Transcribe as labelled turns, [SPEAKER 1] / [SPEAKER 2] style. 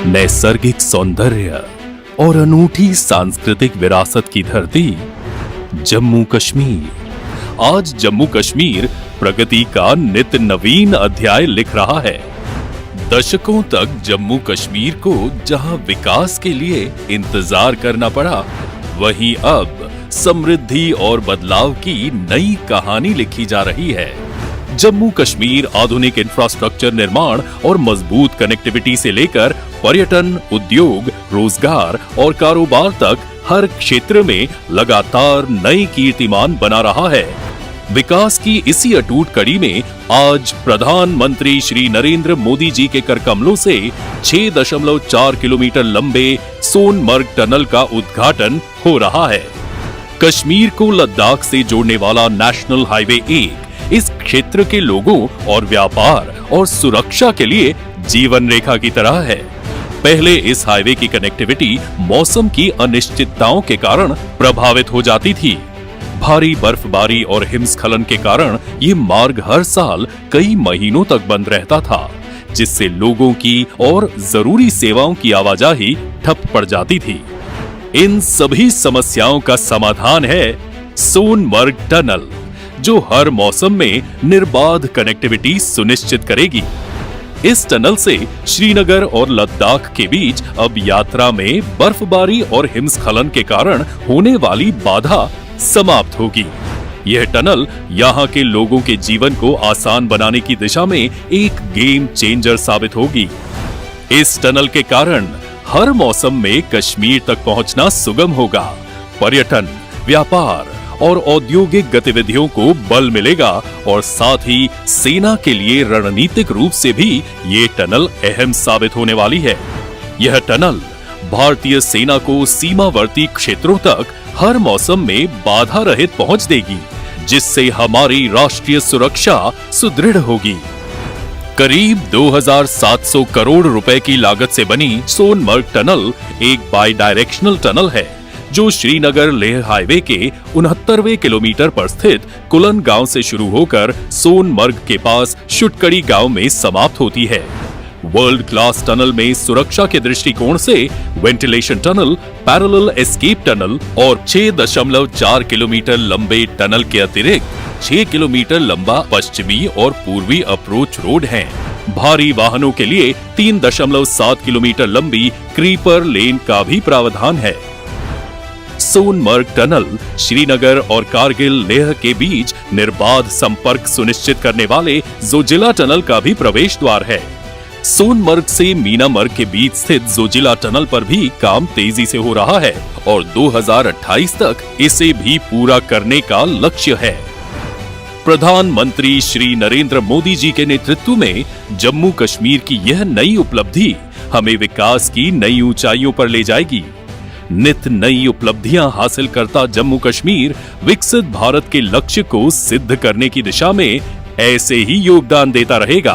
[SPEAKER 1] नैसर्गिक सौंदर्य और अनूठी सांस्कृतिक विरासत की धरती जम्मू कश्मीर। आज जम्मू कश्मीर प्रगति का नित्य नवीन अध्याय लिख रहा है। दशकों तक जम्मू कश्मीर को जहां विकास के लिए इंतजार करना पड़ा, वहीं अब समृद्धि और बदलाव की नई कहानी लिखी जा रही है। जम्मू कश्मीर आधुनिक इंफ्रास्ट्रक्चर निर्माण और मजबूत कनेक्टिविटी से लेकर पर्यटन, उद्योग, रोजगार और कारोबार तक हर क्षेत्र में लगातार नई कीर्तिमान बना रहा है। विकास की इसी अटूट कड़ी में आज प्रधानमंत्री श्री नरेंद्र मोदी जी के करकमलों से 6.4 किलोमीटर लंबे सोनमर्ग टनल का उद्घाटन हो रहा है। कश्मीर को लद्दाख से जोड़ने वाला नेशनल हाईवे 1 इस क्षेत्र के लोगों और व्यापार और सुरक्षा के लिए जीवन रेखा की तरह है। पहले इस हाईवे की कनेक्टिविटी मौसम की अनिश्चितताओं के कारण प्रभावित हो जाती थी। भारी बर्फबारी और हिमस्खलन के कारण ये मार्ग हर साल कई महीनों तक बंद रहता था, जिससे लोगों की और जरूरी सेवाओं की आवाजाही ठप पड़ जाती थी। इन सभी समस्याओं का समाधान है सोनमर्ग टनल, जो हर मौसम में निर्बाध कनेक्टिविटी सुनिश्चित करेगी। इस टनल से श्रीनगर और लद्दाख के बीच अब यात्रा में बर्फबारी और हिमस्खलन के कारण होने वाली बाधा समाप्त होगी। यह टनल यहाँ के लोगों के जीवन को आसान बनाने की दिशा में एक गेम चेंजर साबित होगी। इस टनल के कारण हर मौसम में कश्मीर तक पहुंचना सुगम होगा। पर्यटन, व्यापार और औद्योगिक गतिविधियों को बल मिलेगा और साथ ही सेना के लिए रणनीतिक रूप से भी ये टनल अहम साबित होने वाली है। यह टनल भारतीय सेना को सीमावर्ती क्षेत्रों तक हर मौसम में बाधा रहित पहुंच देगी, जिससे हमारी राष्ट्रीय सुरक्षा सुदृढ़ होगी। करीब 2700 करोड़ रुपए की लागत से बनी सोनमर्ग टनल एक बाई डायरेक्शनल टनल है, जो श्रीनगर लेह हाईवे के 69वें किलोमीटर पर स्थित कुलन गांव से शुरू होकर सोनमर्ग के पास शुटकड़ी गांव में समाप्त होती है। वर्ल्ड क्लास टनल में सुरक्षा के दृष्टिकोण से ventilation tunnel, parallel escape tunnel और 6.4 किलोमीटर लंबे टनल के अतिरिक्त 6 किलोमीटर लंबा पश्चिमी और पूर्वी अप्रोच रोड है। भारी वाहनों के लिए 3.7 किलोमीटर लंबी क्रीपर लेन का भी प्रावधान है। सोनमर्ग टनल श्रीनगर और कारगिल लेह के बीच निर्बाध संपर्क सुनिश्चित करने वाले जोजिला टनल का भी प्रवेश द्वार है। सोनमर्ग से मीनामर्ग के बीच स्थित जोजिला टनल पर भी काम तेजी से हो रहा है और 2028 तक इसे भी पूरा करने का लक्ष्य है। प्रधानमंत्री श्री नरेंद्र मोदी जी के नेतृत्व में जम्मू कश्मीर की यह नई उपलब्धि हमें विकास की नई ऊंचाइयों पर ले जाएगी। नित नई उपलब्धियां हासिल करता जम्मू कश्मीर विकसित भारत के लक्ष्य को सिद्ध करने की दिशा में ऐसे ही योगदान देता रहेगा।